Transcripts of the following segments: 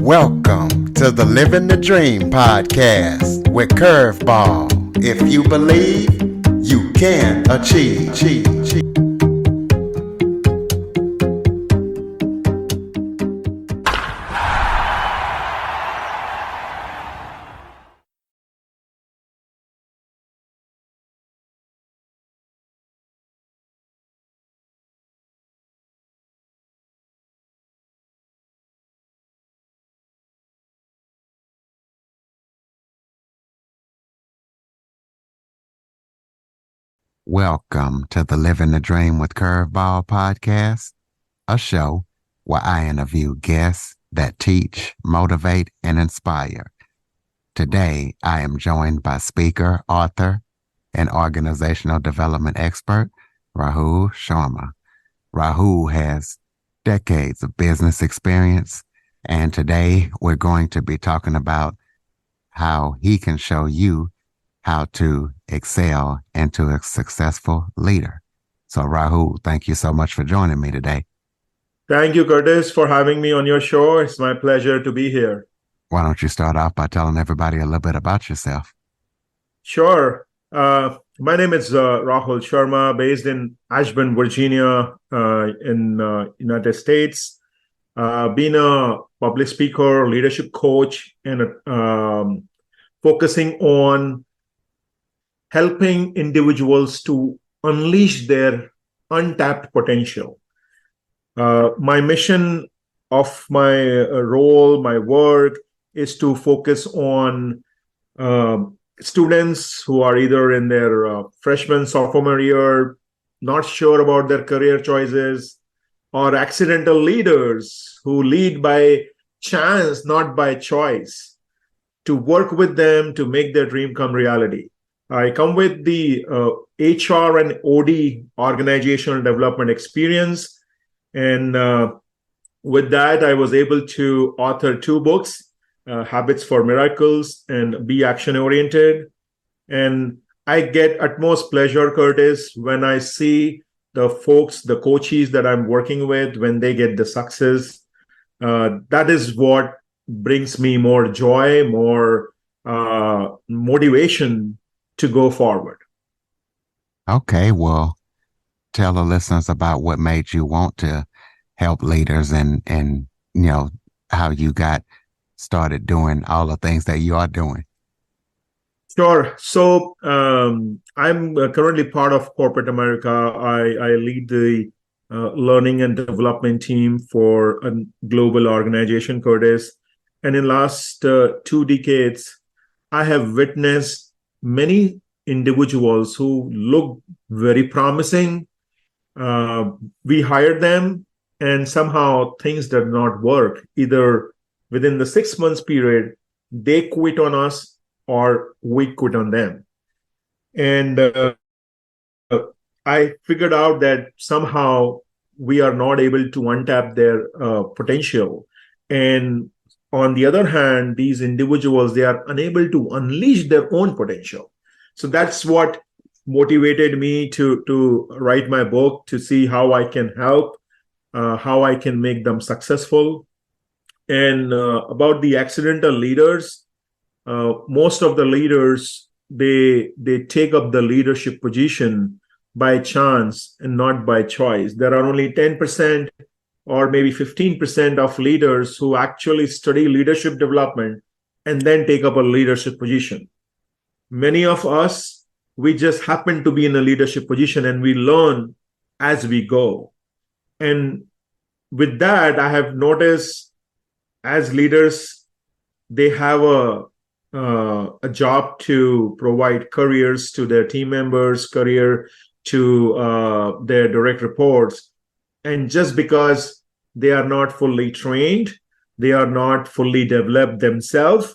Welcome to the Living the Dream podcast with Curveball. If you believe, you can achieve. Welcome to the Living the Dream with Curveball podcast, a show where I interview guests that teach, motivate, and inspire. Today, I am joined by speaker, author, and organizational development expert, Rahul Sharma. Rahul has decades of business experience, and today we're going to be talking about how he can show you how to excel into a successful leader. So Rahul, thank you so much for joining me today. Thank you, Curtis, for having me on your show. It's my pleasure to be here. Why don't you start off by telling everybody a little bit about yourself? Sure. My name is Rahul Sharma, based in Ashburn, Virginia, in United States. Been a public speaker, leadership coach, and focusing on helping individuals to unleash their untapped potential. My mission of my role, my work, is to focus on students who are either in their freshman, sophomore year, not sure about their career choices, or accidental leaders who lead by chance, not by choice, to work with them to make their dream come reality. I come with the HR and OD, organizational development experience. And with that, I was able to author 2 books, Habits for Miracles and Be Action Oriented. And I get utmost pleasure, Curtis, when I see the folks, the coaches that I'm working with, when they get the success. That is what brings me more joy, more motivation to go forward. Okay, well, tell the listeners about what made you want to help leaders and you know how you got started doing all the things that you are doing. Sure. So I'm currently part of corporate America. I lead the learning and development team for a global organization, Curtis. And in last 2 decades, I have witnessed many individuals who look very promising. We hired them, and somehow things did not work. Either within the 6 months period, they quit on us or we quit on them. And I figured out that somehow we are not able to untap their potential. And on the other hand, these individuals, they are unable to unleash their own potential. So that's what motivated me to write my book, to see how I can help, how I can make them successful. And about the accidental leaders, most of the leaders, they take up the leadership position by chance and not by choice. There are only 10% or maybe 15% of leaders who actually study leadership development and then take up a leadership position. Many of us, we just happen to be in a leadership position and we learn as we go. And with that, I have noticed as leaders, they have a job to provide careers to their team members, career to their direct reports. And just because they are not fully trained, they are not fully developed themselves,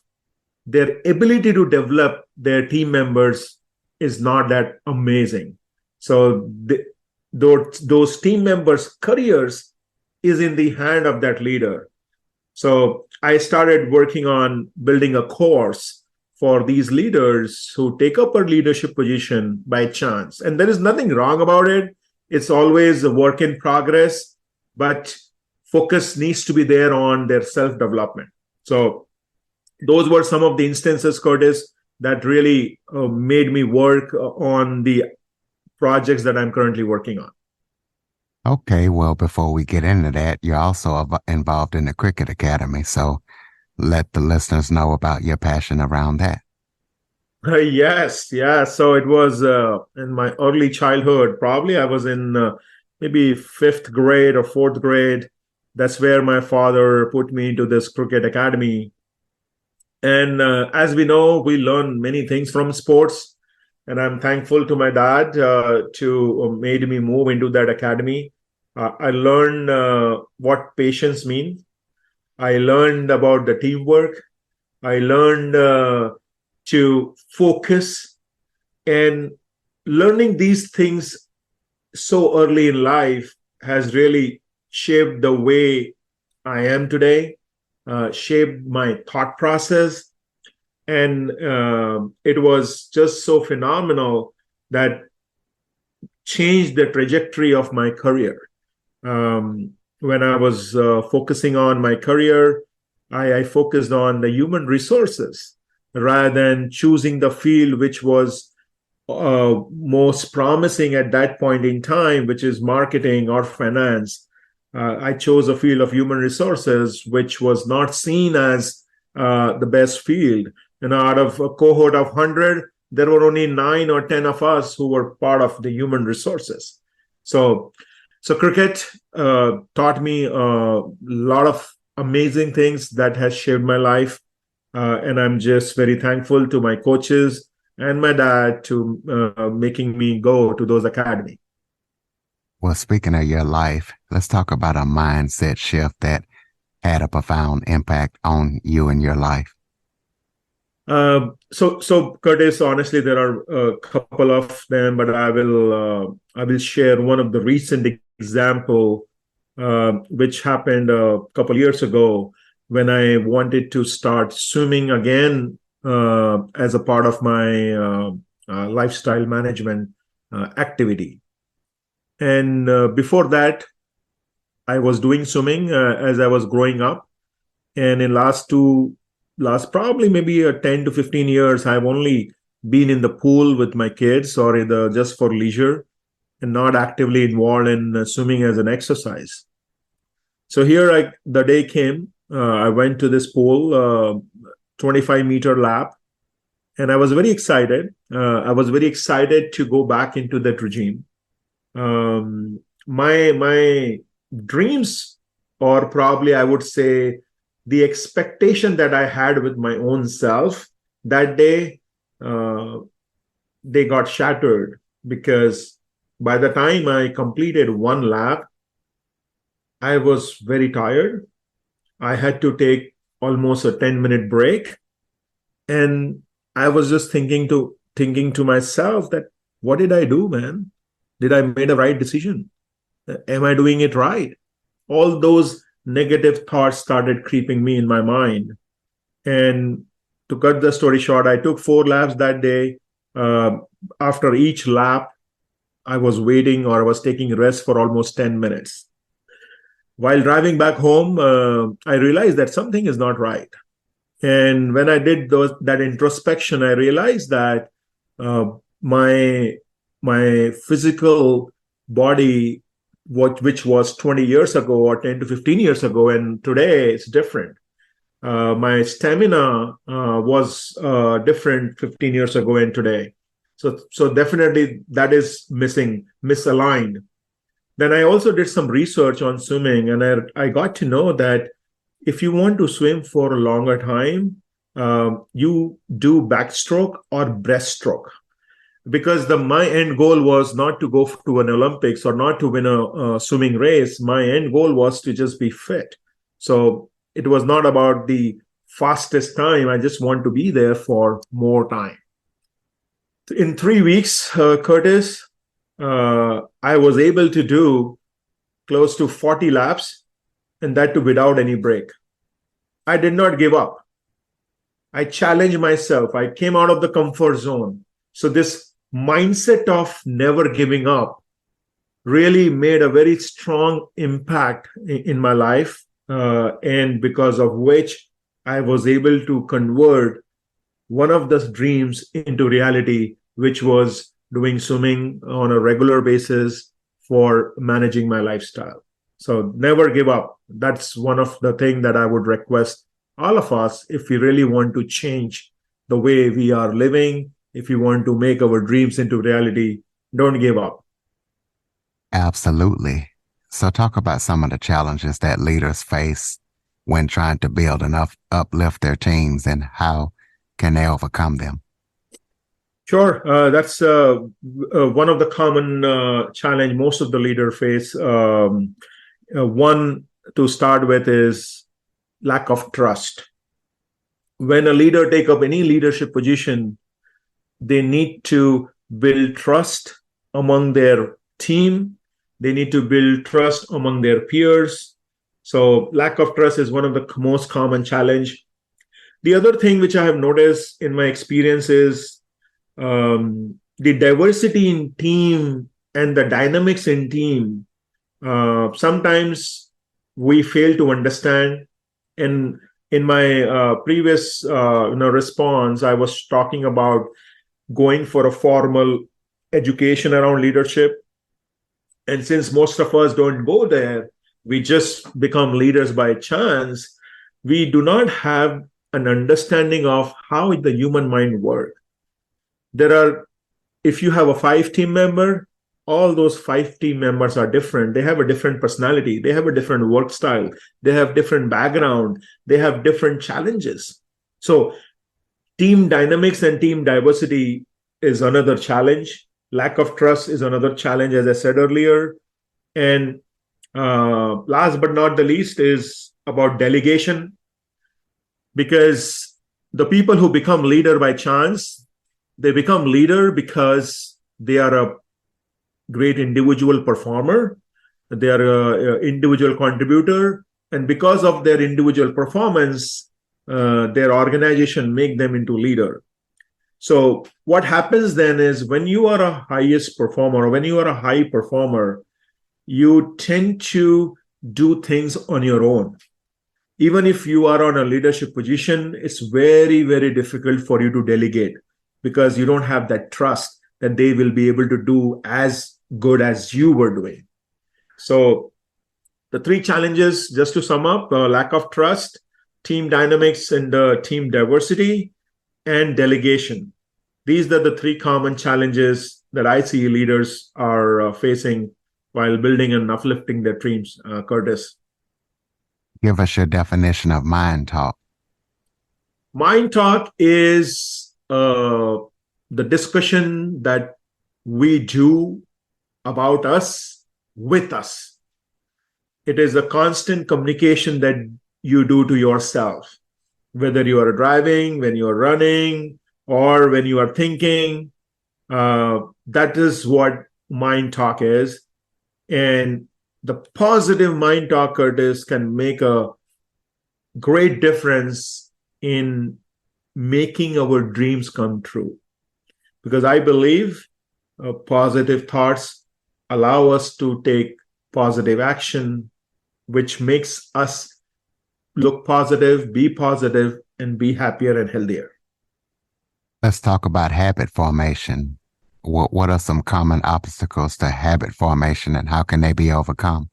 their ability to develop their team members is not that amazing. So those team members' careers is in the hand of that leader. So I started working on building a course for these leaders who take up a leadership position by chance. And there is nothing wrong about it. It's always a work in progress, but focus needs to be there on their self-development. So those were some of the instances, Curtis, that really made me work on the projects that I'm currently working on. Okay, well, before we get into that, you're also involved in the Cricket Academy. So let the listeners know about your passion around that. Yes, yeah. So it was in my early childhood. Probably I was in maybe fifth grade or fourth grade. That's where my father put me into this cricket academy. And as we know, we learn many things from sports. And I'm thankful to my dad to made me move into that academy. I learned what patience means. I learned about the teamwork. I learned to focus, and learning these things so early in life has really shaped the way I am today, shaped my thought process. And it was just so phenomenal that changed the trajectory of my career. When I was focusing on my career, I focused on the human resources rather than choosing the field which was most promising at that point in time, which is marketing or finance. I chose a field of human resources, which was not seen as the best field. And out of a cohort of 100, there were only 9 or 10 of us who were part of the human resources. So, so cricket taught me a lot of amazing things that has shaped my life. And I'm just very thankful to my coaches and my dad to making me go to those academy. Well, speaking of your life, let's talk about a mindset shift that had a profound impact on you and your life. So Curtis, honestly, there are a couple of them, but I will share one of the recent example, which happened a couple years ago when I wanted to start swimming again as a part of my lifestyle management activity. And before that, I was doing swimming as I was growing up. And in last probably maybe 10 to 15 years, I've only been in the pool with my kids or in the just for leisure and not actively involved in swimming as an exercise. So here the day came, I went to this pool, 25-meter lap, and I was very excited. I was very excited to go back into that regime. My dreams, or probably I would say the expectation that I had with my own self that day, uh, they got shattered because by the time I completed one lap, I was very tired. I had to take almost a 10-minute break, and I was just thinking to myself that what did I do, man? Did I made a right decision? Am I doing it right? All those negative thoughts started creeping me in my mind. And to cut the story short, I took 4 laps that day. Uh, After each lap, I was waiting or I was taking rest for almost 10 minutes. While driving back home, I realized that something is not right. And when I did that introspection, I realized that uh, my my physical body, which was 20 years ago or 10 to 15 years ago, and today it's different. My stamina was different 15 years ago and today. So definitely that is missing, misaligned. Then I also did some research on swimming, and I got to know that if you want to swim for a longer time, you do backstroke or breaststroke. Because my end goal was not to go to an Olympics or not to win a swimming race. My end goal was to just be fit. So it was not about the fastest time. I just want to be there for more time. In 3 weeks, Curtis, I was able to do close to 40 laps, and that too without any break. I did not give up. I challenged myself. I came out of the comfort zone. So this mindset of never giving up really made a very strong impact in my life, and because of which I was able to convert one of the dreams into reality, which was doing swimming on a regular basis for managing my lifestyle. So never give up. That's one of the things that I would request all of us if we really want to change the way we are living, if we want to make our dreams into reality, don't give up. Absolutely. So talk about some of the challenges that leaders face when trying to build and uplift their teams and how can they overcome them? Sure, that's one of the common challenge most of the leader face. One to start with is lack of trust. When a leader take up any leadership position, they need to build trust among their team. They need to build trust among their peers. So lack of trust is one of the most common challenge. The other thing which I have noticed in my experience is the diversity in team and the dynamics in team. Sometimes we fail to understand. And in my previous response, I was talking about going for a formal education around leadership. And since most of us don't go there, we just become leaders by chance. We do not have an understanding of how the human mind works. There are, if you have a 5 team member, all those 5 team members are different. They have a different personality. They have a different work style. They have different background. They have different challenges. So team dynamics and team diversity is another challenge. Lack of trust is another challenge, as I said earlier. And last but not the least is about delegation, because the people who become leader by chance, they become leader because they are a great individual performer, they are an individual contributor, and because of their individual performance, their organization make them into leader. So what happens then is when you are a highest performer, or when you are a high performer, you tend to do things on your own. Even if you are on a leadership position, it's very, very difficult for you to delegate because you don't have that trust that they will be able to do as good as you were doing. So the 3 challenges, just to sum up, lack of trust, team dynamics and team diversity, and delegation. These are the 3 common challenges that I see leaders are facing while building and uplifting their teams. Curtis. Give us your definition of mind talk. Mind talk is the discussion that we do about us with us. It is a constant communication that you do to yourself, whether you are driving, when you are running, or when you are thinking. That is what mind talk is. And the positive mind talk, Curtis, can make a great difference in making our dreams come true. Because I believe positive thoughts allow us to take positive action, which makes us look positive, and be happier and healthier. Let's talk about habit formation. What are some common obstacles to habit formation and how can they be overcome?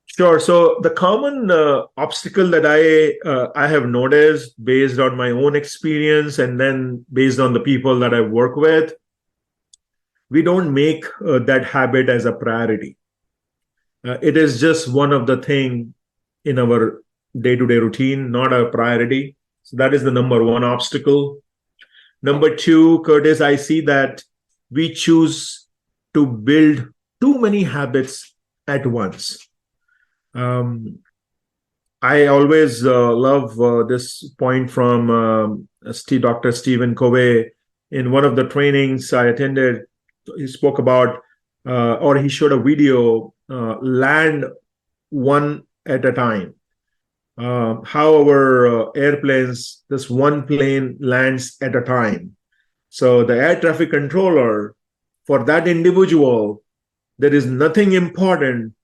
Sure. So the common obstacle that I have noticed based on my own experience and then based on the people that I work with, we don't make that habit as a priority. It is just one of the thing in our day-to-day routine, not a priority. So that is the number one obstacle. Number 2, Curtis, I see that we choose to build too many habits at once. I always love this point from Dr. Stephen Covey. In one of the trainings I attended, he spoke about, or he showed a video, land one at a time. How our airplanes, this one plane lands at a time. So the air traffic controller, for that individual, there is nothing important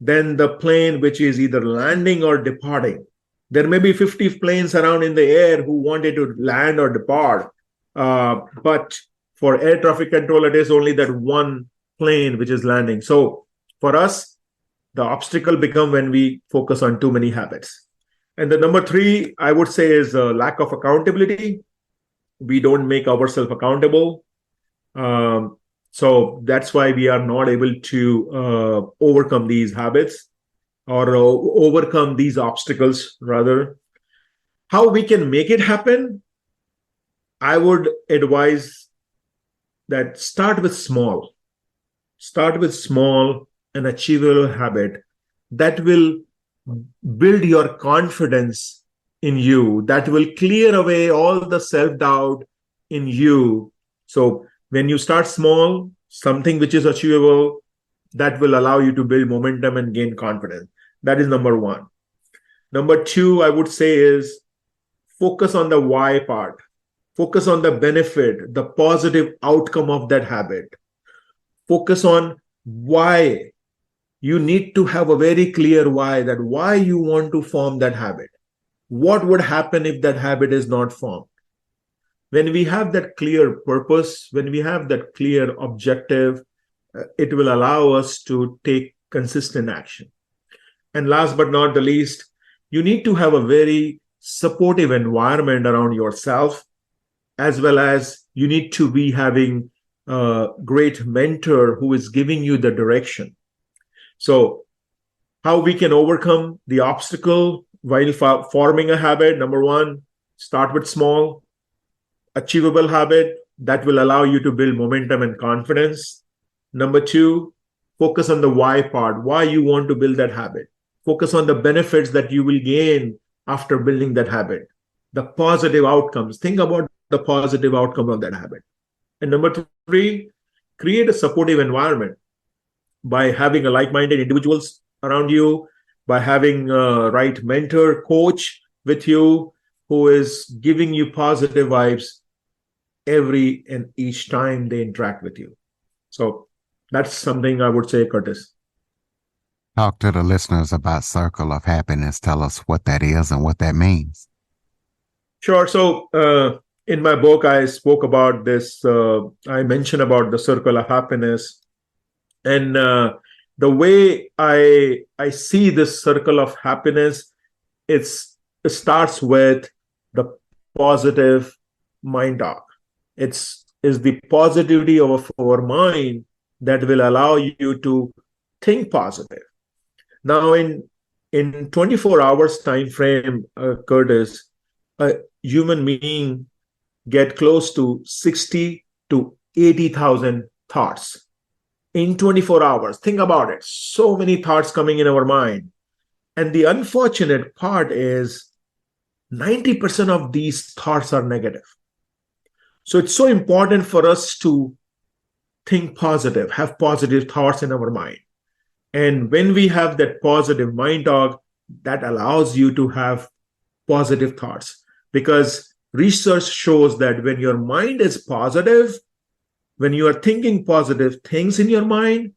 than the plane which is either landing or departing. There may be 50 planes around in the air who wanted to land or depart, but for air traffic control, it is only that one plane which is landing. So for us, the obstacle become when we focus on too many habits. And the number three, I would say, is a lack of accountability. We don't make ourselves accountable. So that's why we are not able to overcome these habits or overcome these obstacles, rather. How we can make it happen? I would advise that start with small and achievable habit that will build your confidence in you, that will clear away all the self-doubt in you. So when you start small, something which is achievable, that will allow you to build momentum and gain confidence. That is number one. Number two, I would say, is focus on the why part. Focus on the benefit, the positive outcome of that habit. Focus on why. You need to have a very clear why, that why you want to form that habit. What would happen if that habit is not formed? When we have that clear purpose, when we have that clear objective, it will allow us to take consistent action. And last but not the least, you need to have a very supportive environment around yourself, as well as you need to be having a great mentor who is giving you the direction. So how we can overcome the obstacle while forming a habit? Number one, start with small, achievable habit that will allow you to build momentum and confidence. Number two, focus on the why part, why you want to build that habit. Focus on the benefits that you will gain after building that habit, the positive outcomes. Think about the positive outcome of that habit. And number three, create a supportive environment by having a like-minded individuals around you, by having a right mentor, coach with you who is giving you positive vibes every and each time they interact with you. So that's something I would say, Curtis. Talk to the listeners about circle of happiness. Tell us what that is and what that means. Sure. So in my book, I spoke about this. I mentioned about the circle of happiness. And the way I see this circle of happiness, it starts with the positive mind talk. Is the positivity of our mind that will allow you to think positive. Now, in 24 hours time frame, Curtis, a human being get close to 60 to 80,000 thoughts in 24 hours. Think about it. So many thoughts coming in our mind. And the unfortunate part is 90% of these thoughts are negative. So it's so important for us to think positive, have positive thoughts in our mind. And when we have that positive mind talk, that allows you to have positive thoughts. Because research shows that when your mind is positive, when you are thinking positive things in your mind,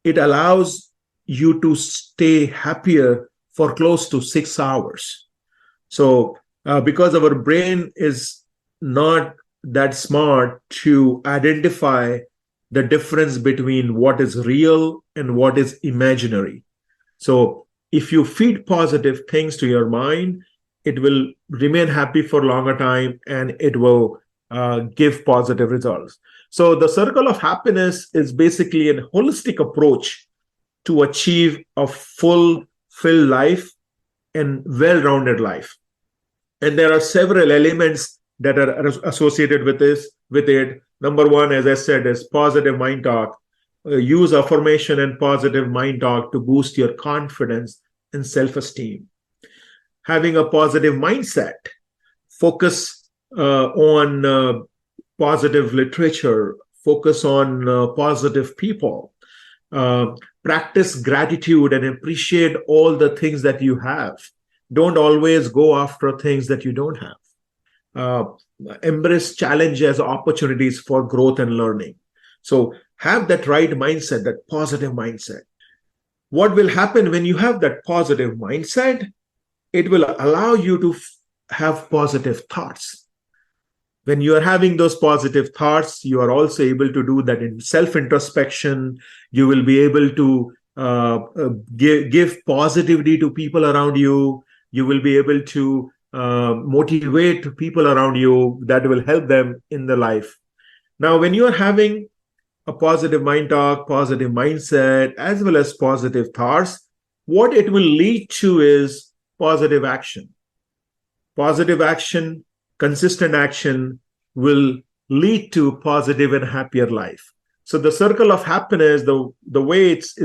it allows you to stay happier for close to 6 hours. So because our brain is not that smart to identify the difference between what is real and what is imaginary. So if you feed positive things to your mind, it will remain happy for a longer time and it will give positive results. So the circle of happiness is basically a holistic approach to achieve a fulfilled life and well-rounded life. And there are several elements that are associated with it. Number one, as I said, is positive mind talk. Use affirmation and positive mind talk to boost your confidence and self-esteem. Having a positive mindset. Focus on positive literature. Focus on positive people. Practice gratitude and appreciate all the things that you have. Don't always go after things that you don't have. Embrace challenge as opportunities for growth and learning. So have that right mindset, that positive mindset. What will happen when you have that positive mindset? it will allow you to have positive thoughts. When you are having those positive thoughts, you are also able to do that in self introspection. You will be able to give positivity to people around you. You will be able to motivate people around you that will help them in their life. Now, when you are having a positive mind talk, positive mindset, as well as positive thoughts, what it will lead to is positive action. Positive action, consistent action will lead to positive and happier life. So the circle of happiness, the way it's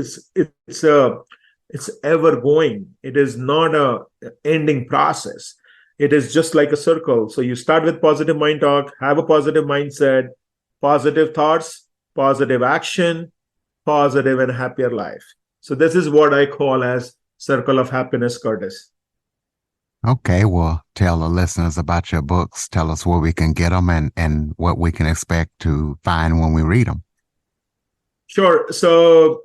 ever going. It is not a ending process. It is just like a circle. So you start with positive mind talk, have a positive mindset, positive thoughts, positive action, positive and happier life. So this is what I call as circle of happiness, Curtis. Okay, well, tell the listeners about your books. Tell us where we can get them and what we can expect to find when we read them. Sure. So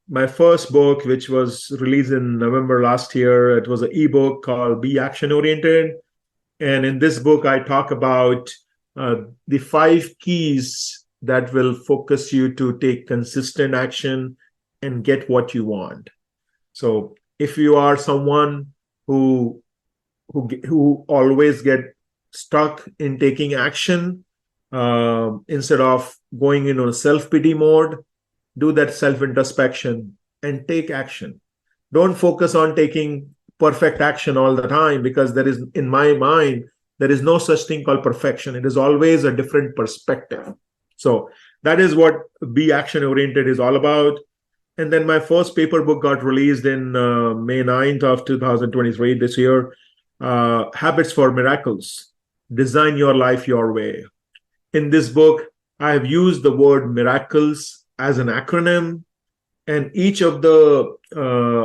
my first book, which was released in November last year, it was an ebook called Be Action Oriented. And in this book, I talk about the 5 keys that will focus you to take consistent action and get what you want. So if you are someone who who always get stuck in taking action, instead of going into a self-pity mode, do that self-introspection and take action. Don't focus on taking perfect action all the time, because there is, in my mind, there is no such thing called perfection. It is always a different perspective. So that is what Be Action Oriented is all about. And then my first paper book got released in May 9th of 2023 this year. Habits for Miracles. Design your life your way. In this book, I have used the word miracles as an acronym, and each of the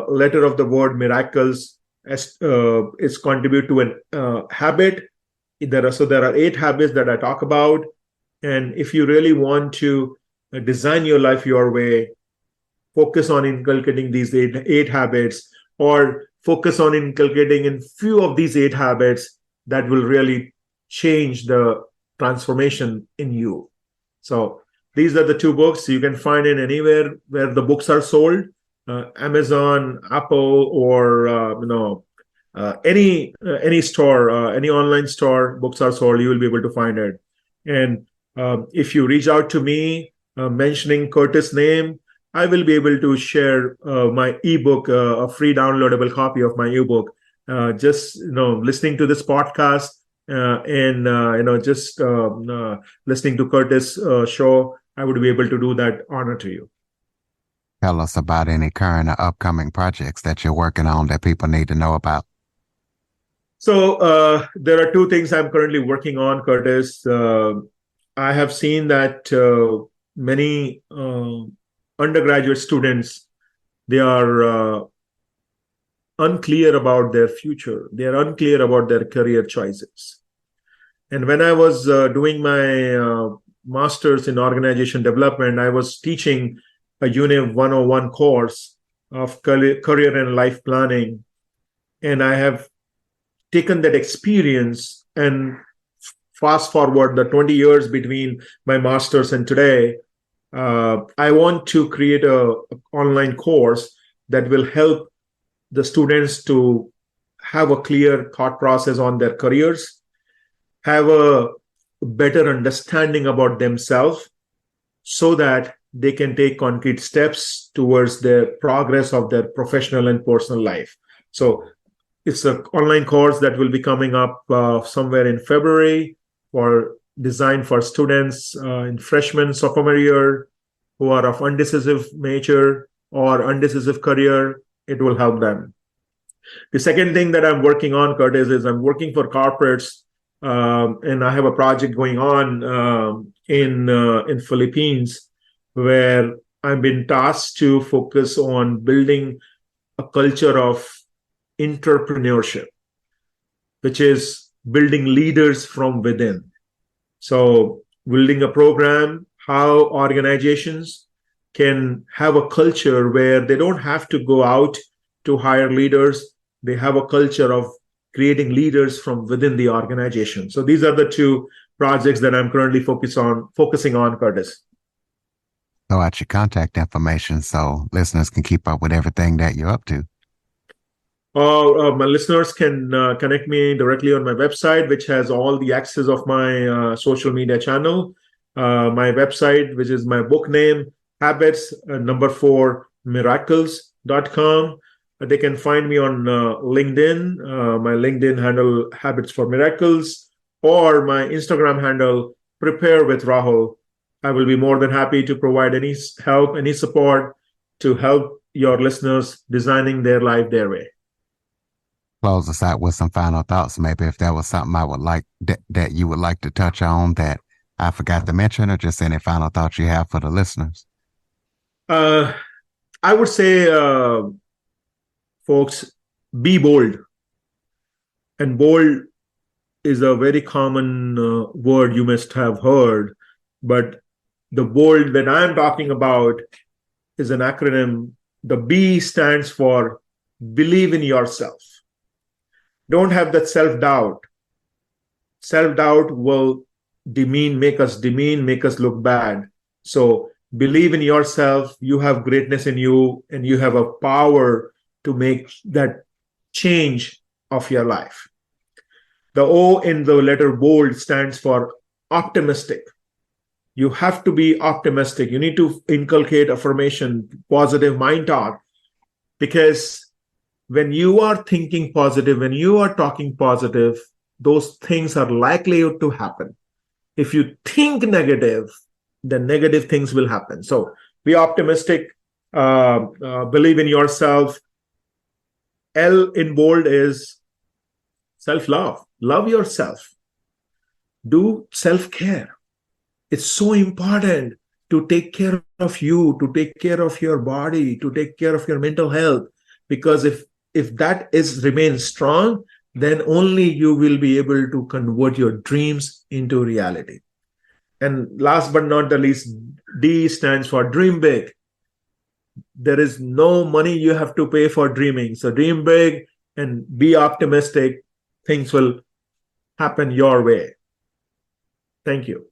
letter of the word miracles is contribute to an habit. There are 8 habits that I talk about, and if you really want to design your life your way, focus on inculcating these eight habits, or focus on inculcating in few of these 8 habits that will really change the transformation in you. So these are the 2 books. You can find it anywhere where the books are sold, Amazon, Apple, or any store, any online store. Books are sold. You will be able to find it. And if you reach out to me mentioning Curtis' name, I will be able to share my ebook, a free downloadable copy of my ebook. Just listening to this podcast and just listening to Curtis' show, I would be able to do that honor to you. Tell us about any current or upcoming projects that you're working on that people need to know about. So there are 2 things I'm currently working on, Curtis. I have seen that many undergraduate students, they are unclear about their future. They are unclear about their career choices. And when I was doing my master's in organization development, I was teaching a Unit 101 course of career and life planning. And I have taken that experience and fast forward the 20 years between my master's and today. I want to create an online course that will help the students to have a clear thought process on their careers, have a better understanding about themselves, so that they can take concrete steps towards their progress of their professional and personal life. So it's an online course that will be coming up somewhere in February, for designed for students in freshman, sophomore year, who are of undecisive nature or undecisive career. It will help them. The second thing that I'm working on, Curtis, is I'm working for corporates, and I have a project going on in Philippines, where I've been tasked to focus on building a culture of entrepreneurship, which is building leaders from within. So building a program, how organizations can have a culture where they don't have to go out to hire leaders. they have a culture of creating leaders from within the organization. So these are the two projects that I'm currently focusing on, Curtis. Throw out your contact information so listeners can keep up with everything that you're up to. My listeners can connect me directly on my website, which has all the access of my social media channel. My website, which is my book name, Habits, number 4, miracles.com. They can find me on LinkedIn, my LinkedIn handle, Habits for Miracles, or my Instagram handle, Prepare with Rahul. I will be more than happy to provide any help, any support to help your listeners designing their life their way. Close us out with some final thoughts. Maybe if there was something I would like that you would like to touch on that I forgot to mention, or just any final thoughts you have for the listeners. Uh, I would say, folks, be bold. And bold is a very common word you must have heard. But the bold that I'm talking about is an acronym. The B stands for believe in yourself. Don't have that self doubt. Self doubt will make us look bad. So believe in yourself. You have greatness in you, and you have a power to make that change of your life. The O in the letter bold stands for optimistic. You have to be optimistic. You need to inculcate affirmation, positive mind talk, because when you are thinking positive, when you are talking positive, those things are likely to happen. If you think negative, then negative things will happen. So be optimistic, believe in yourself. L in bold is self love. Love yourself. Do self care. It's so important to take care of you, to take care of your body, to take care of your mental health. Because if that is remains strong, then only you will be able to convert your dreams into reality. And last but not the least, D stands for dream big. There is no money you have to pay for dreaming. So dream big and be optimistic. Things will happen your way. Thank you.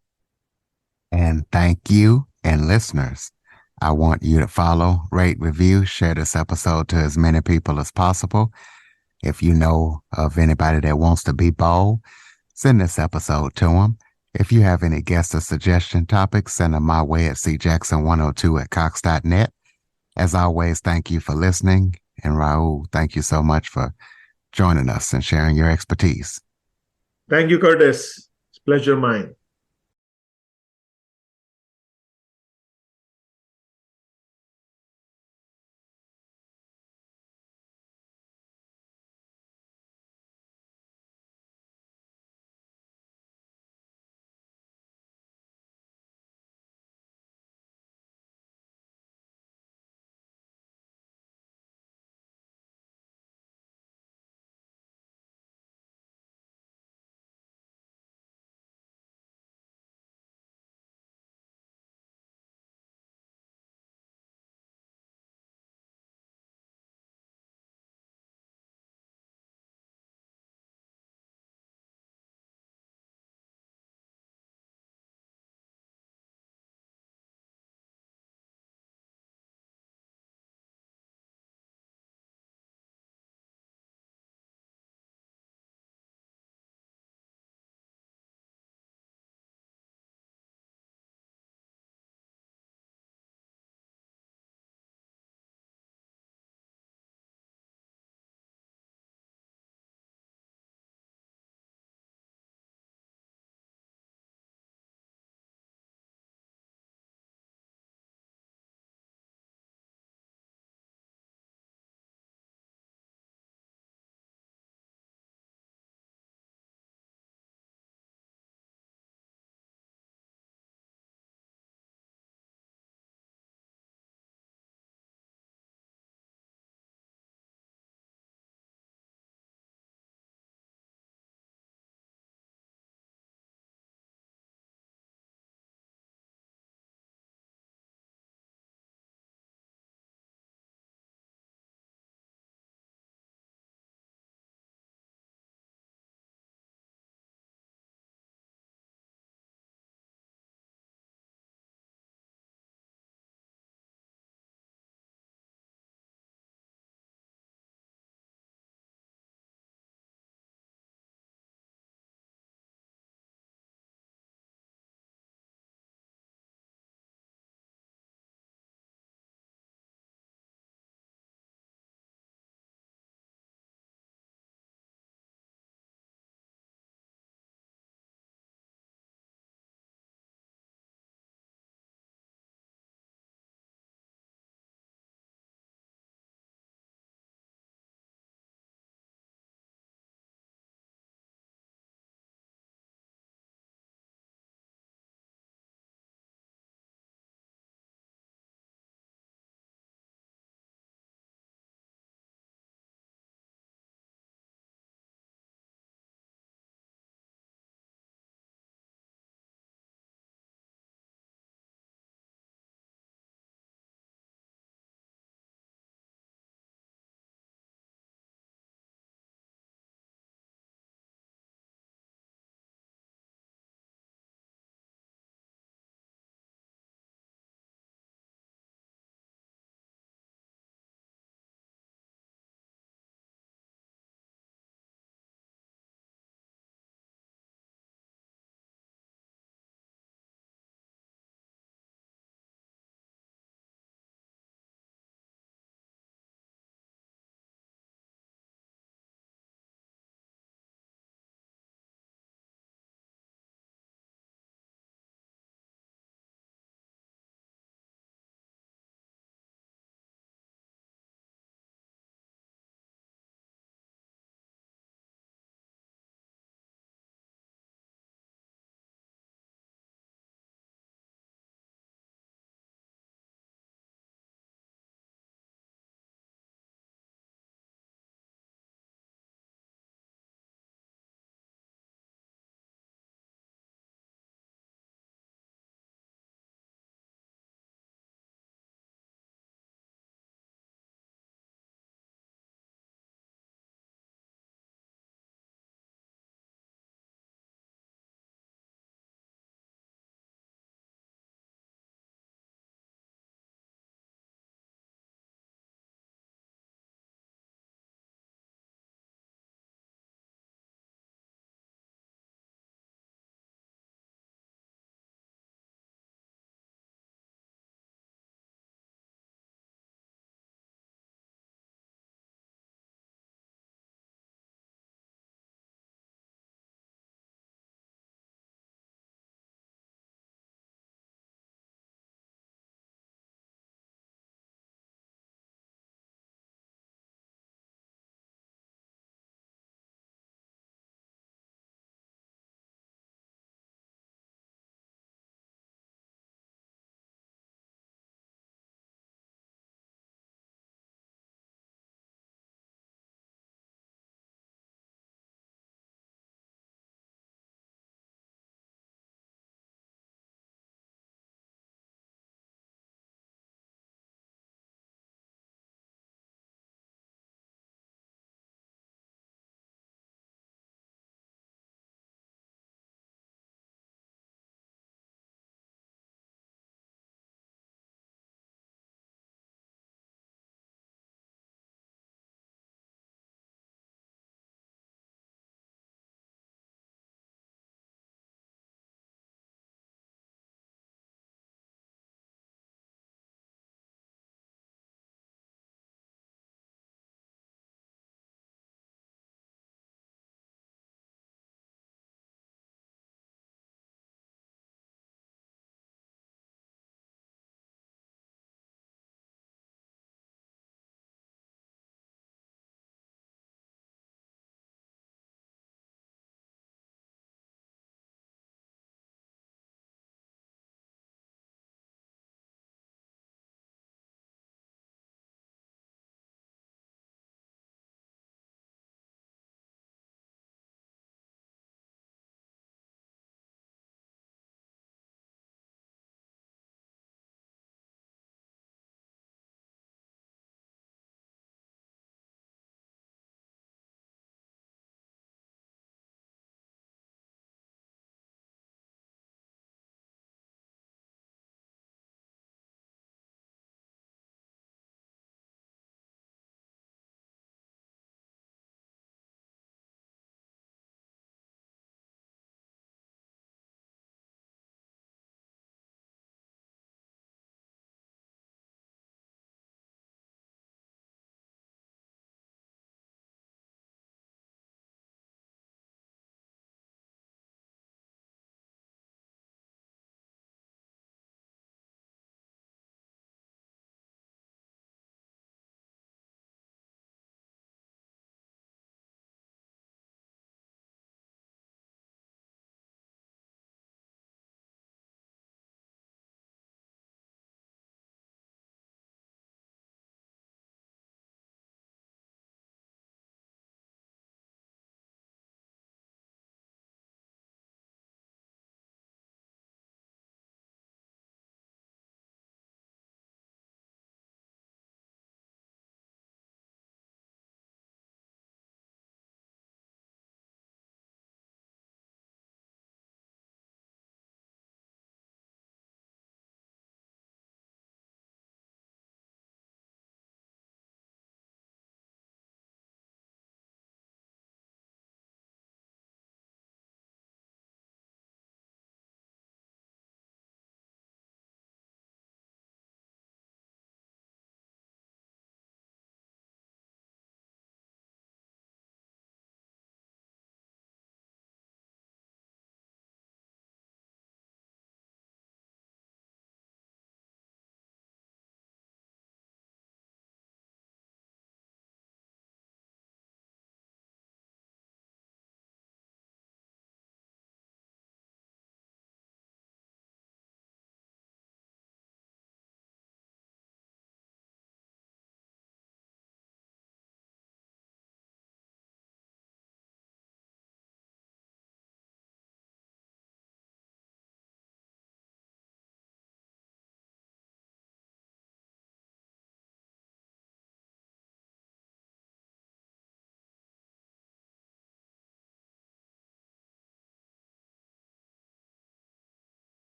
And thank you and listeners. I want you to follow, rate, review, share this episode to as many people as possible. If you know of anybody that wants to be bold, send this episode to them. If you have any guest or suggestion topics, send them my way at cjackson102@cox.net. As always, thank you for listening. And Rahul, thank you so much for joining us and sharing your expertise. Thank you, Curtis. It's a pleasure mine.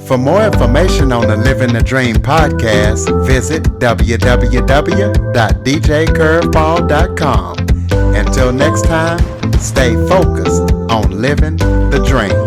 For more information on the Living the Dream podcast, visit www.djcurveball.com. Until next time, stay focused on living the dream.